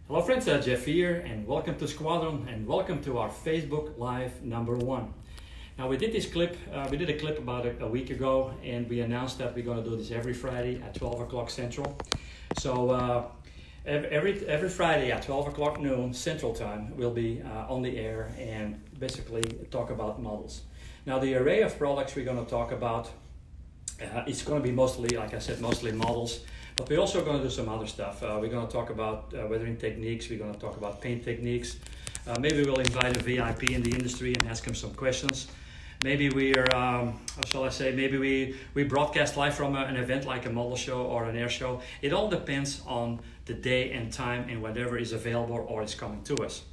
Hello friends, Jef V here, and welcome to Squadron, and welcome to our Facebook Live #1. Now we did this clip, we did a clip about a week ago, and we announced that we're going to do this every Friday at 12 o'clock Central. So every Friday at 12 o'clock noon Central Time, we'll be on the air and basically talk about models. Now the array of products we're going to talk about, it's going to be mostly, like I said, mostly models. But we're also going to do some other stuff. We're going to talk about weathering techniques. We're going to talk about paint techniques. Maybe we'll invite a VIP in the industry and ask him some questions. Maybe we're, how shall I say, maybe we broadcast live from an event like a model show or an air show. It all depends on the day and time and whatever is available or is coming to us.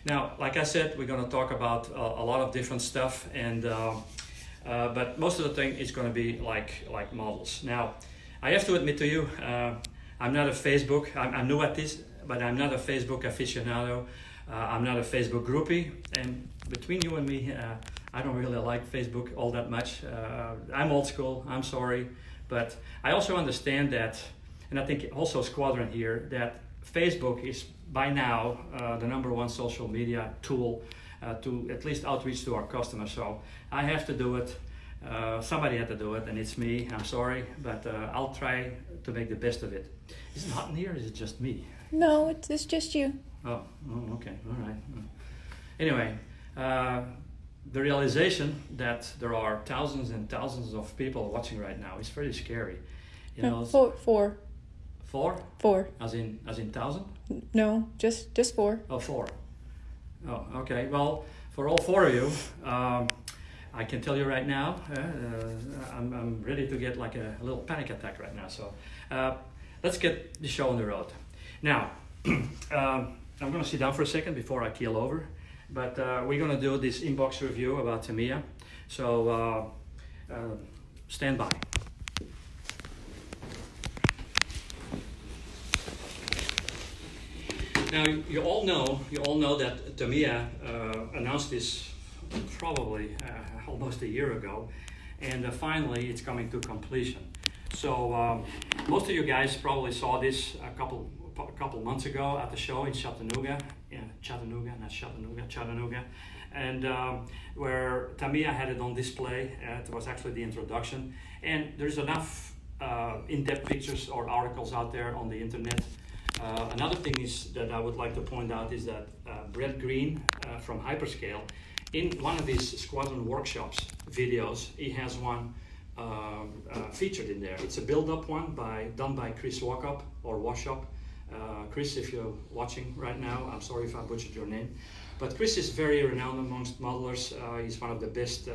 Now, like I said, we're going to talk about a lot of different stuff, and but most of the thing is going to be like models. Now, I have to admit to you, I'm not a Facebook, I'm new at this, but I'm not a Facebook aficionado. I'm not a Facebook groupie, and between you and me, I don't really like Facebook all that much. I'm old school, I'm sorry, but I also understand that, and I think also Squadron here, that Facebook is by now the #1 social media tool to at least outreach to our customers. So I have to do it. Somebody had to do it, and it's me. I'm sorry, but I'll try to make the best of it. Is it hot in here, or is it just me? No, it's just you. Oh, okay, all right. Anyway, the realization that there are thousands and thousands of people watching right now is pretty scary. You know, Four. Four? As in thousand? No, just four. Oh, four. Oh, okay. Well, for all four of you, I can tell you right now, I'm ready to get like a little panic attack right now. So let's get the show on the road. Now, I'm going to sit down for a second before I keel over, but we're going to do this inbox review about TAMIYA. So stand by. Now, you all know that TAMIYA announced this probably almost a year ago, and finally it's coming to completion. So most of you guys probably saw this a couple months ago at the show in Chattanooga, and where TAMIYA had it on display. It was actually the introduction, and there's enough in-depth pictures or articles out there on the internet. Another thing is that I would like to point out is that Brett Green from Hyperscale, in one of these Squadron workshops videos, he has one featured in there. It's a build-up one done by Chris Washop. Chris, if you're watching right now, I'm sorry if I butchered your name. But Chris is very renowned amongst modelers. He's one of the best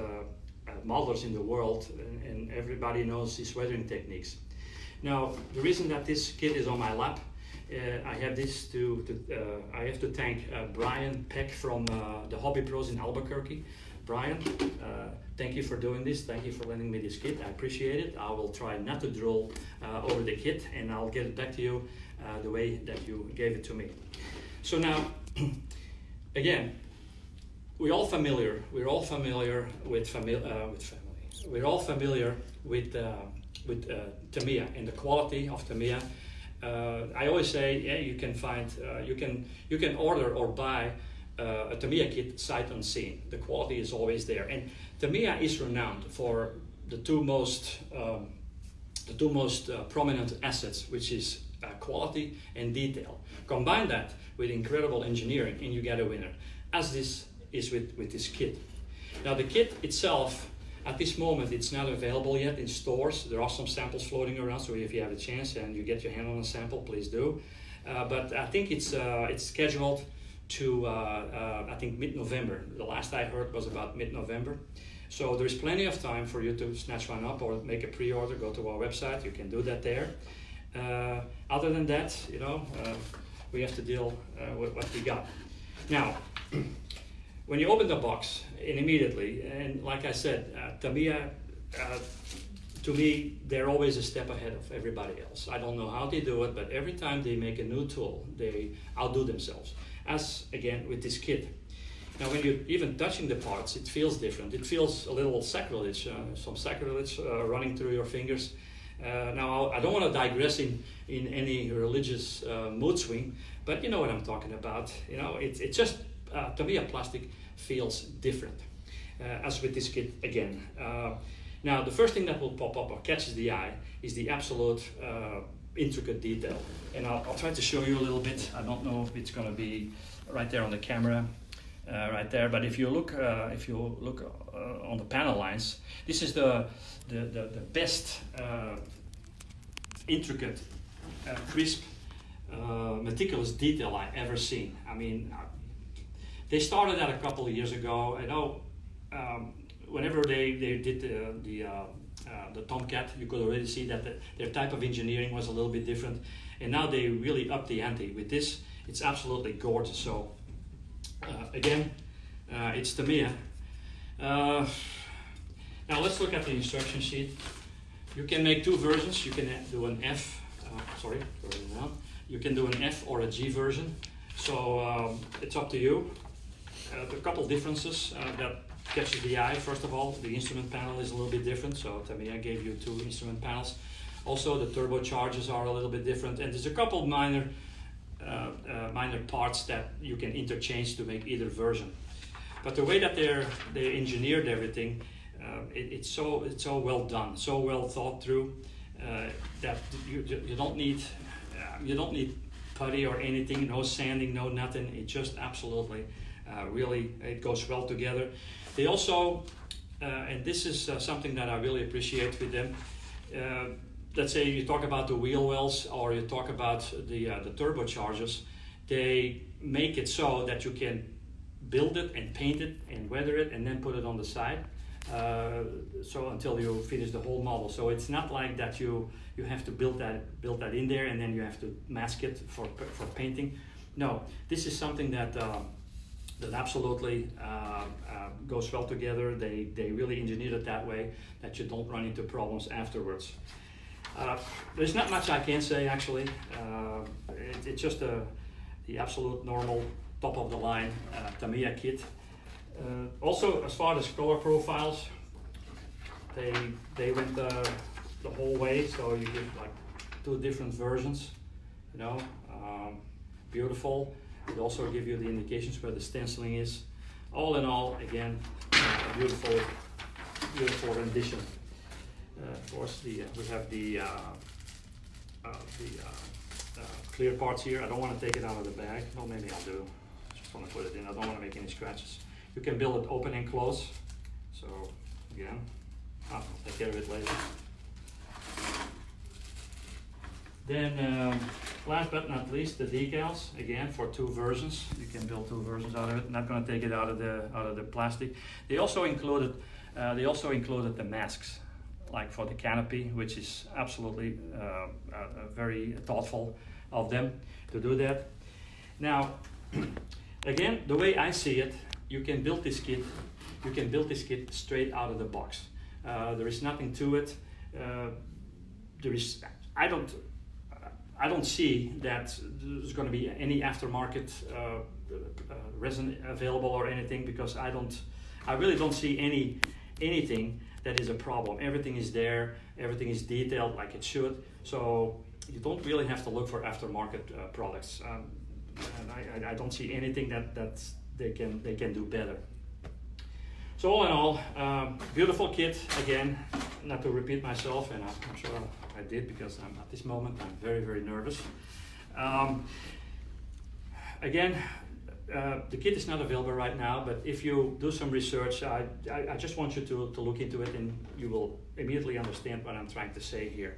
modelers in the world, and everybody knows his weathering techniques. Now, the reason that this kit is on my lap, I have to thank Brian Peck from the Hobby Pros in Albuquerque. Brian, thank you for doing this. Thank you for lending me this kit. I appreciate it. I will try not to drool over the kit, and I'll get it back to you the way that you gave it to me. So now, again, we're all familiar with TAMIYA and the quality of TAMIYA. I always say, yeah, you can find, you can order or buy a TAMIYA kit sight unseen. The quality is always there, and TAMIYA is renowned for the two most prominent assets, which is quality and detail. Combine that with incredible engineering, and you get a winner. As this is with this kit. Now, the kit itself, at this moment, it's not available yet in stores. There are some samples floating around, so if you have a chance and you get your hand on a sample, please do. But I think it's scheduled to, I think, mid-November. The last I heard was about mid-November. So there's plenty of time for you to snatch one up or make a pre-order. Go to our website. You can do that there. Other than that, you know, we have to deal with what we got. Now, when you open the box, and immediately, and like I said, TAMIYA, to me, they're always a step ahead of everybody else. I don't know how they do it, but every time they make a new tool, they outdo themselves. As, again, with this kit. Now, when you're even touching the parts, it feels different. It feels a little sacrilege, some sacrilege running through your fingers. Now, I don't want to digress in any religious mood swing, but you know what I'm talking about. You know, it's just, Tamiya plastic feels different, as with this kit again. Now, the first thing that will pop up or catches the eye is the absolute intricate detail. And I'll try to show you a little bit. I don't know if it's going to be right there on the camera, right there. But if you look on the panel lines, this is the best intricate, crisp, meticulous detail I've ever seen. I mean, they started that a couple of years ago. I know whenever they did the Tomcat, you could already see that their type of engineering was a little bit different, and now they really upped the ante. With this, it's absolutely gorgeous. So again, it's Tamiya. Now let's look at the instruction sheet. You can make two versions. You can do an F, you can do an F or a G version. So it's up to you. A couple differences that catches the eye. First of all, the instrument panel is a little bit different. So Tamiya gave you two instrument panels. Also, the turbochargers are a little bit different, and there's a couple minor parts that you can interchange to make either version. But the way that they engineered everything, it's so well done, so well thought through, that you don't need putty or anything, no sanding, no nothing. It just absolutely really, it goes well together. They also, and this is something that I really appreciate with them. Let's say you talk about the wheel wells or you talk about the turbochargers. They make it so that you can build it and paint it and weather it and then put it on the side. So until you finish the whole model. So it's not like that you have to build that in there and then you have to mask it for painting. No, this is something that absolutely goes well together. They really engineered it that way that you don't run into problems afterwards. There's not much I can say actually. It's just the absolute normal top of the line Tamiya kit. Also, as far as color profiles, they went the whole way. So you get like two different versions. You know, beautiful. It also give you the indications where the stenciling is. All in all, again, a beautiful rendition. Of course, we have the clear parts here. I don't want to take it out of the bag. Well, maybe I'll do. Just want to put it in. I don't want to make any scratches. You can build it open and close. So again, I'll take care of it later. Then last but not least, the decals. Again, for two versions. You can build two versions out of it. Not going to take it out of the plastic. They also included the masks, like for the canopy, which is absolutely very thoughtful of them to do that. Now, again, the way I see it, you can build this kit. You can build this kit straight out of the box. There is nothing to it. I don't see that there's going to be any aftermarket resin available or anything, because I really don't see anything that is a problem. Everything is there. Everything is detailed like it should. So you don't really have to look for aftermarket products. And I don't see anything that they can do better. So all in all, beautiful kit. Again, not to repeat myself, and I'm sure I did, because at this moment I'm very, very nervous. Again, the kit is not available right now, but if you do some research, I just want you to look into it, and you will immediately understand what I'm trying to say here.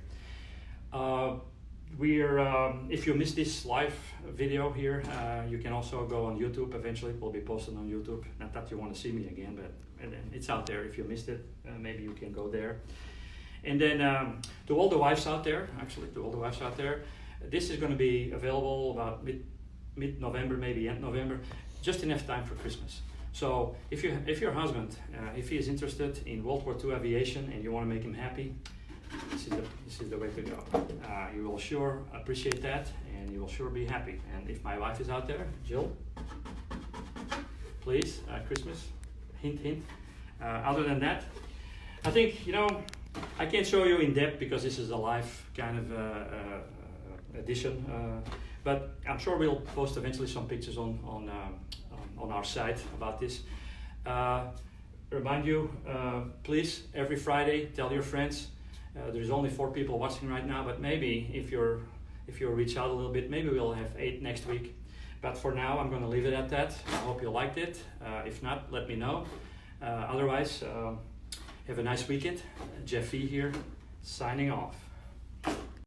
If you missed this live video here, you can also go on YouTube. Eventually it will be posted on YouTube. Not that you want to see me again, but it's out there. If you missed it, maybe you can go there. And then to all the wives out there, this is going to be available about mid-November, maybe end November, just enough time for Christmas. So if your husband, if he is interested in World War II aviation and you want to make him happy, this is the way to go. You will sure appreciate that, and you will sure be happy. And if my wife is out there, Jill, please, Christmas, hint, hint. Other than that, I think, I can't show you in depth because this is a live kind of edition, but I'm sure we'll post eventually some pictures on our site about this. Remind you, please, every Friday, tell your friends. There's only 4 people watching right now, but maybe if you reach out a little bit, maybe we'll have 8 next week. But for now, I'm going to leave it at that. I hope you liked it. If not, let me know. Otherwise, have a nice weekend. Jef V here, signing off.